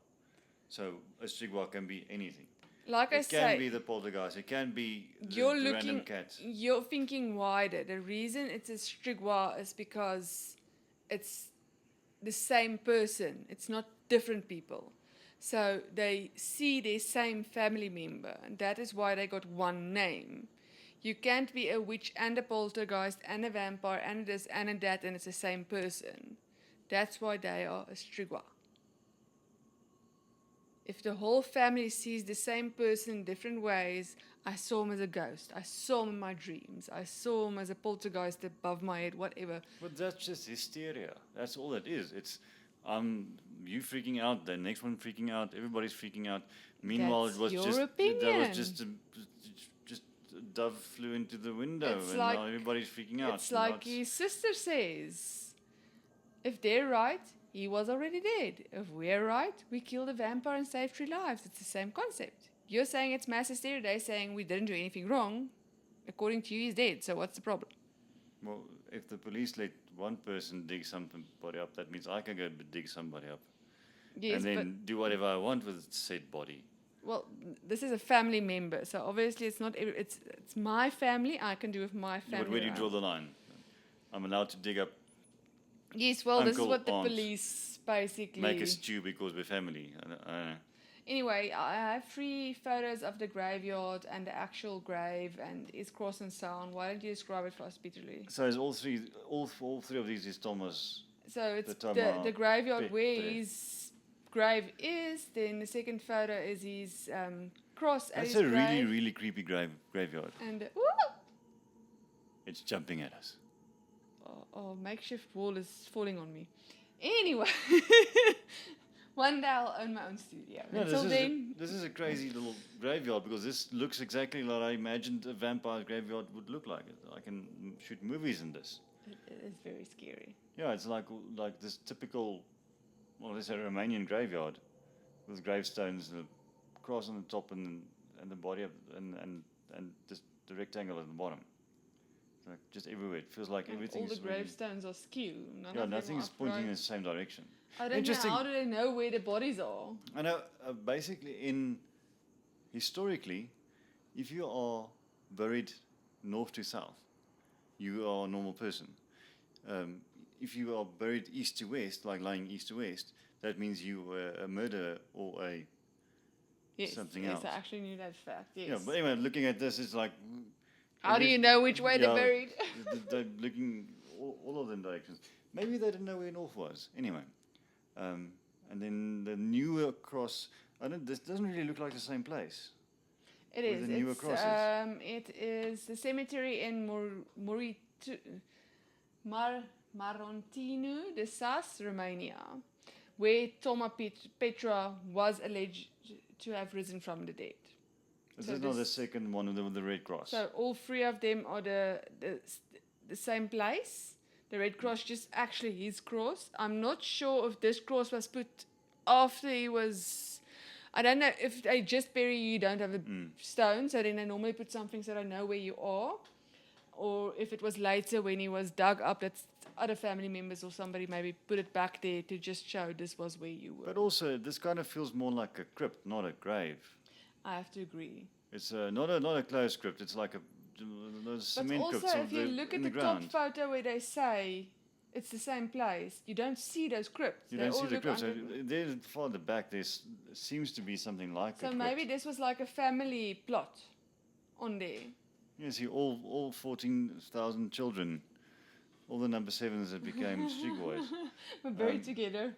So a Strigoi can be anything. Like it can be the poltergeist, it can be the random cat. You're thinking wider. The reason it's a Strigoi is because it's the same person. It's not different people. So they see their same family member, and that is why they got one name. You can't be a witch and a poltergeist and a vampire and this and a that, and it's the same person. That's why they are a Strigoi. If the whole family sees the same person in different ways, I saw him as a ghost, I saw him in my dreams, I saw him as a poltergeist above my head, whatever. But that's just hysteria. That's all it is. It's you freaking out, the next one freaking out, everybody's freaking out. Meanwhile, That's it was your just opinion. that was just a dove flew into the window, It's and like- now everybody's freaking out. It's like his sister says. If they're right, he was already dead. If we're right, we killed a vampire and saved 3 lives. It's the same concept. You're saying it's mass hysteria. They're saying we didn't do anything wrong. According to you, he's dead. So what's the problem? Well, if the police let one person dig somebody up, that means I can go dig somebody up. Yes, and then do whatever I want with said body. well, this is a family member. So obviously it's not. It's my family. I can do with my family. But where do you around. draw the line? I'm allowed to dig up, Yes, well, this is uncle, what the aunt, police basically... make a stew because we're family. I don't know. Anyway, I have 3 photos of the graveyard and the actual grave, and it's cross and so on. Why don't you describe it for us, Pieter-Louis? So is all three of these is Thomas. So it's The Tama the graveyard bit where there. his grave is. Then the second photo is his cross at That's his a grave. really, really creepy graveyard. And It's jumping at us. oh, makeshift wall is falling on me. Anyway, one day I'll own my own studio. No, Until then, this is a crazy little graveyard because this looks exactly like I imagined a vampire graveyard would look like. I can shoot movies in this. it is very scary. Yeah, it's like this typical, well, let's say Romanian graveyard with gravestones, the cross on the top, and the body of and just the rectangle at the bottom. It's like just everywhere. It feels like And everything's all the really, gravestones are skew. None yeah, of them nothing's are pointing in upright. the same direction. I don't know. Interesting. How do they know where the bodies are? I know, basically, historically, if you are buried north to south, you are a normal person. If you are buried east to west, like lying east to west, that means you were a murderer or a Yes, something yes, else. I actually knew that fact. Yes. Yeah. But anyway, looking at this, it's like. How do you know which way they're Yeah, buried? They're looking all of them directions. Maybe they didn't know where north was. Anyway, and then the newer cross. This doesn't really look like the same place. It With is. the newer It's, crosses. it is the cemetery in Marontinu de Sas, Romania, where Petra was alleged to have risen from the dead. This So is not the this- second one with the red cross. So all three of them are the same place. The red cross just actually his cross. I'm not sure if this cross was put after he was. I don't know if they just bury you, don't have a stone, so then they normally put something so they know where you are. Or if it was later when he was dug up, that other family members or somebody maybe put it back there to just show this was where you were. But also, this kind of feels more like a crypt, not a grave. I have to agree. It's not a closed crypt. It's like those But cement also, crypts if you look in at the the top ground. photo where they say it's the same place, you don't see those crypts. You They don't all see the look crypts. under- There, farther back, there seems to be something like a So crypt. maybe this was like a family plot on there. You see, all 14,000 children, all the number 7s that became Strigois. We're buried together.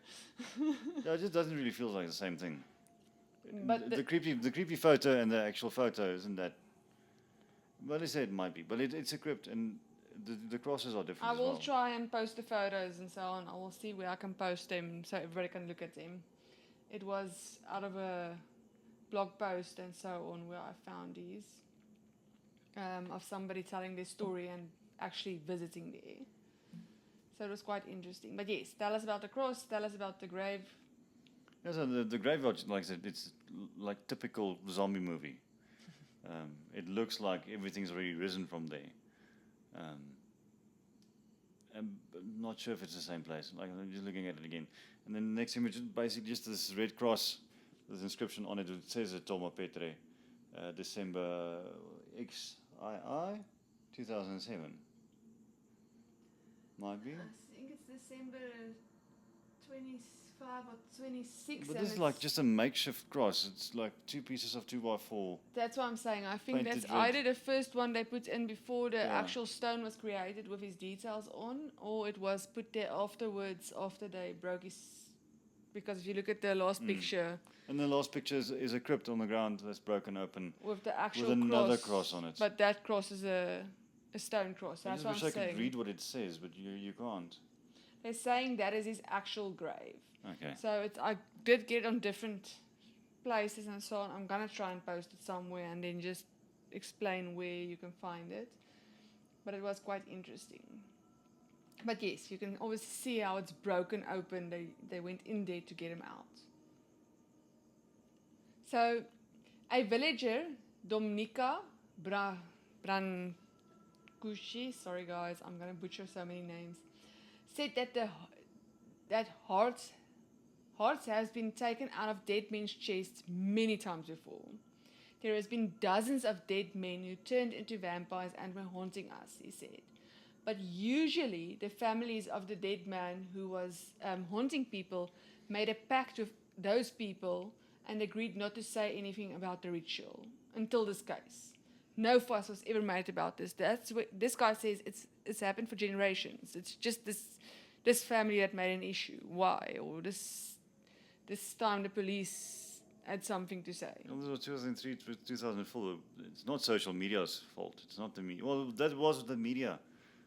Yeah, it just doesn't really feel like the same thing. But The creepy photo and the actual photo isn't that. Well, they say it might be, but it's a crypt, and the crosses are different. I as will well. try and post the photos and so on. I will see where I can post them so everybody can look at them. It was out of a blog post and so on where I found these of somebody telling their story and actually visiting there. So it was quite interesting. But yes, tell us about the cross, tell us about the grave. Yeah, so the graveyard, like I said, it's like typical zombie movie. It looks like everything's already risen from there. I'm not sure if it's the same place. Like I'm just looking at it again. And then the next image is basically just this red cross with inscription on it. It says Toma Petre, December XII 2007. Might be. I think it's December 25 or 26. But this is like just a makeshift cross. It's like two pieces of 2x4. That's what I'm saying. I think Painted that's red. either the first one they put in before the Yeah. actual stone was created with his details on, or it was put there afterwards after they broke his. Because if you look at the last picture And the last picture is a crypt on the ground that's broken open with the actual with another cross, cross on it. but that cross is a stone cross. I That's just what wish I'm I saying. could read what it says, but you can't. They're saying that is his actual grave. Okay. So I did get it on different places and so on. I'm gonna try and post it somewhere and then just explain where you can find it. But it was quite interesting. But yes, you can always see how it's broken open. They went in there to get him out. So a villager, Dominika Brancusi, sorry guys, I'm gonna butcher so many names, said that hearts has been taken out of dead men's chests many times before. There has been dozens of dead men who turned into vampires and were haunting us, he said. But usually the families of the dead man who was haunting people made a pact with those people and agreed not to say anything about the ritual until this case. No fuss was ever made about this. That's what this guy says. It's happened for generations. It's just this family that made an issue. Why? Or this time the police had something to say. Well, this was 2003 to 2004. It's not social media's fault. It's not the media. Well, that was the media.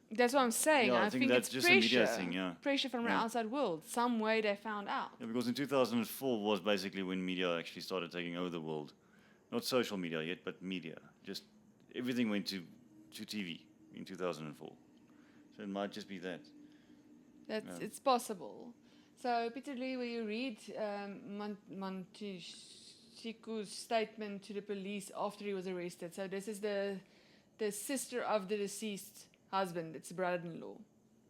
That's what I'm saying. Yeah, I think think that's it's just a pressure. media thing, yeah. Pressure from the Yeah. outside world. Some way they found out. Yeah, because in 2004 was basically when media actually started taking over the world. Not social media yet, but media. Just everything went to TV in 2004. So it might just be that. It's possible. So Pieter-Louis, will you read Montesquieu's statement to the police after he was arrested? So this is the sister of the deceased husband. It's the brother-in-law.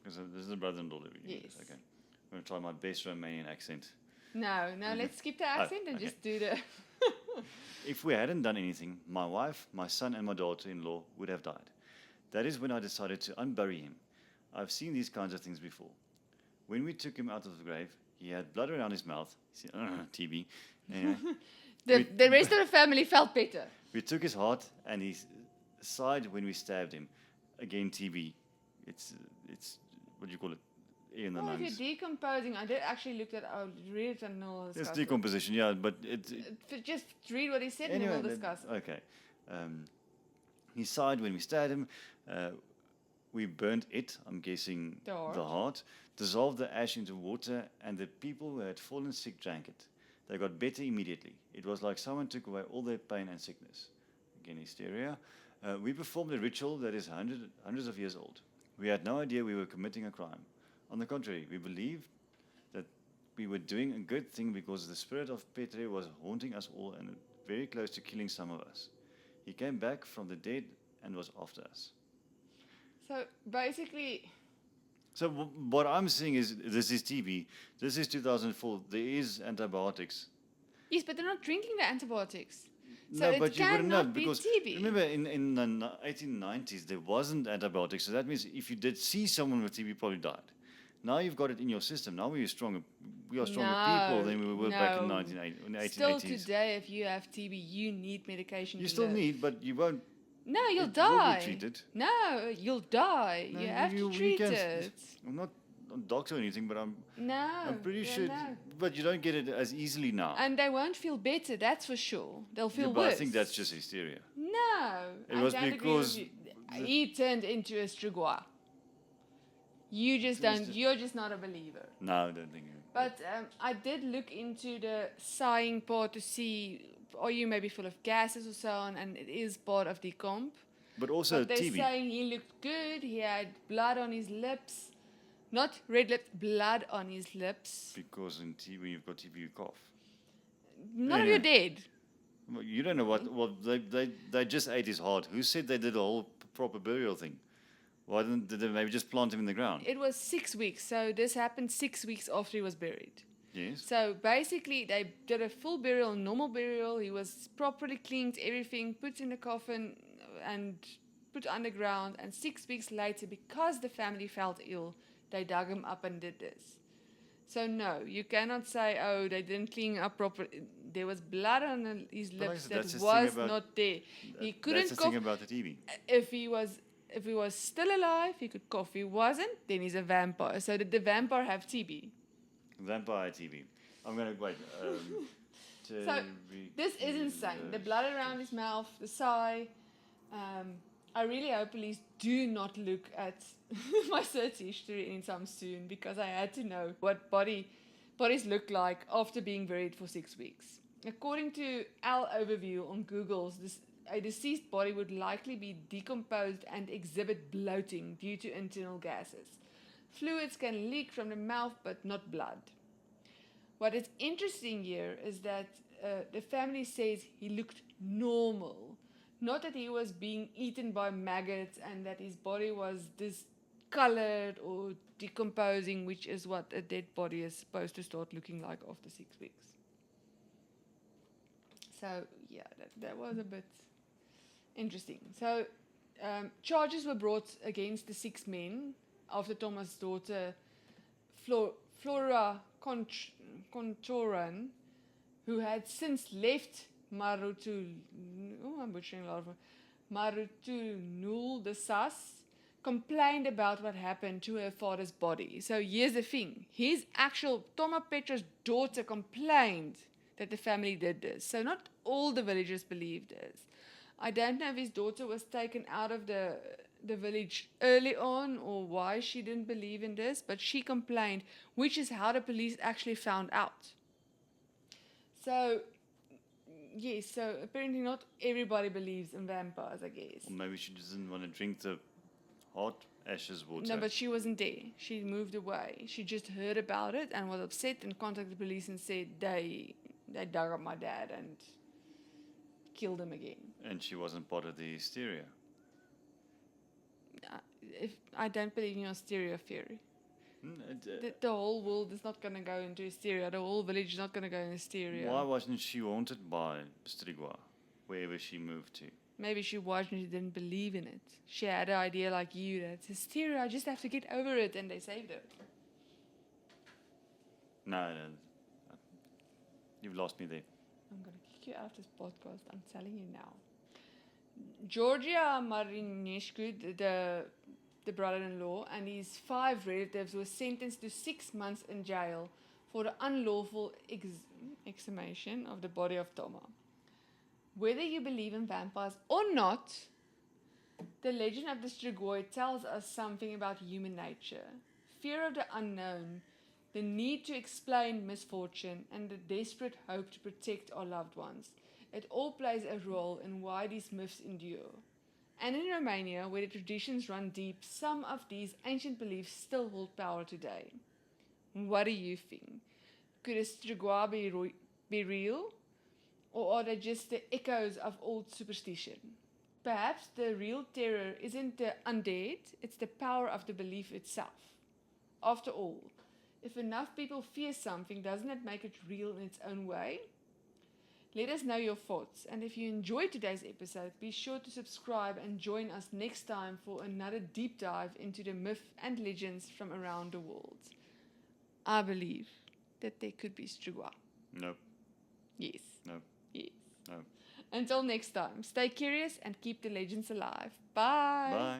Because this is the brother-in-law that we Yes. use. Okay. I'm going to try my best Romanian accent. No, let's skip the accent and okay. just do the... If we hadn't done anything, my wife, my son, and my daughter-in-law would have died. That is when I decided to unbury him. I've seen these kinds of things before. When we took him out of the grave, he had blood around his mouth. He said, TB. Anyway, the rest of the family felt better. we took his heart and his side when we stabbed him. Again, TB. It's what do you call it? Air in the Well, if lungs. you're decomposing, I did actually look at read it and we'll It's discuss it. decomposition, yeah, but Just read what he said and anyway, we'll discuss it. okay. Um, he sighed when we stabbed him. Uh, we burnt it, I'm guessing The heart. the heart, dissolved the ash into water, and the people who had fallen sick drank it. They got better immediately. It was like someone took away all their pain and sickness. Again, hysteria. We performed a ritual that is hundreds of years old. We had no idea we were committing a crime. On the contrary, we believed that we were doing a good thing because the spirit of Petre was haunting us all and very close to killing some of us. He came back from the dead and was after us. So basically, So what I'm seeing is this is TB. This is 2004. There is antibiotics. yes, but they're not drinking the antibiotics. So No, it but you wouldn't know cannot be because TB. remember in the 1890s there wasn't antibiotics. So that means if you did see someone with TB, probably died. Now you've got it in your system. Now we are stronger people than we were back in no. 1980, in the 1880s. Still today, if you have TB, you need medication. You to still live. need, but you won't. No, you'll it will die. be treated. No, you'll die. No, you have to we treat can- it. I'm not a doctor or anything, but I'm No. pretty yeah, sure. no. But you don't get it as easily now. And they won't feel better, that's for sure. They'll feel Yeah, but worse. I think that's just hysteria. No. It I was don't agree because with you. He turned into a Strigoi. You just don't, you're just not a believer. No, I don't think. But I did look into the sighing part to see, are you maybe full of gases or so on, and it is part of the comp. But also But they're TB. saying he looked good, he had blood on his lips. Not red lips, blood on his lips. Because in TB, when you've got TB, you cough. None of Yeah. you dead. Well, you don't know what they just ate his heart. Who said they did a whole proper burial thing? Why did they maybe just plant him in the ground? It was 6 weeks, so this happened 6 weeks after he was buried. Yes. So basically, they did a full burial, normal burial. He was properly cleaned, everything, put in a coffin, and put underground. And 6 weeks later, because the family felt ill, they dug him up and did this. So no, you cannot say, oh, they didn't clean up properly. There was blood on his But like I lips said, that that's the thing was about- not there. He couldn't That's the cough. thing about the TB. If he was still alive, he could cough. If he wasn't, then he's a vampire. So did the vampire have TB? Vampire TB. I'm going to wait. So this is insane. The blood around his mouth, the sigh. I really hope police do not look at my search history anytime soon, because I had to know what bodies look like after being buried for 6 weeks. According to Al Overview on Google's, a deceased body would likely be decomposed and exhibit bloating due to internal gases. Fluids can leak from the mouth, but not blood. What is interesting here is that the family says he looked normal. Not that he was being eaten by maggots and that his body was discolored or decomposing, which is what a dead body is supposed to start looking like after 6 weeks. So, yeah, that was a bit interesting. So, charges were brought against the 6 men after Thomas' daughter, Flora Contoran, who had since left Marutunul the Sas, complained about what happened to her father's body. So here's the thing. His actual, Toma Petra's daughter complained that the family did this. So not all the villagers believed this. I don't know if his daughter was taken out of the village early on or why she didn't believe in this, but she complained, which is how the police actually found out. So, yes, so apparently not everybody believes in vampires, I guess. Or maybe she doesn't want to drink the hot ashes water. No, but she wasn't there. She moved away. She just heard about it and was upset and contacted the police and said they dug up my dad and killed him again. And she wasn't part of the hysteria. If I don't believe in your hysteria theory. The whole world is not going to go into hysteria. The whole village is not going to go in hysteria. Why wasn't she haunted by Strigoi, wherever she moved to? Maybe she watched and she didn't believe in it. She had an idea like you that it's hysteria, I just have to get over it, and they saved her. No, you've lost me there. I'm going to kick you out of this podcast, I'm telling you now. Georgia Marinescu, the brother-in-law, and his 5 relatives were sentenced to 6 months in jail for the unlawful exhumation of the body of Toma. Whether you believe in vampires or not, the legend of the Strigoi tells us something about human nature. Fear of the unknown, the need to explain misfortune, and the desperate hope to protect our loved ones. It all plays a role in why these myths endure. And in Romania, where the traditions run deep, some of these ancient beliefs still hold power today. What do you think? Could a Strigoi be real? Or are they just the echoes of old superstition? Perhaps the real terror isn't the undead, it's the power of the belief itself. After all, if enough people fear something, doesn't it make it real in its own way? Let us know your thoughts, and if you enjoyed today's episode, be sure to subscribe and join us next time for another deep dive into the myth and legends from around the world. I believe that there could be Strigoi. No. Yes. No. Yes. No. Until next time, stay curious and keep the legends alive. Bye. Bye.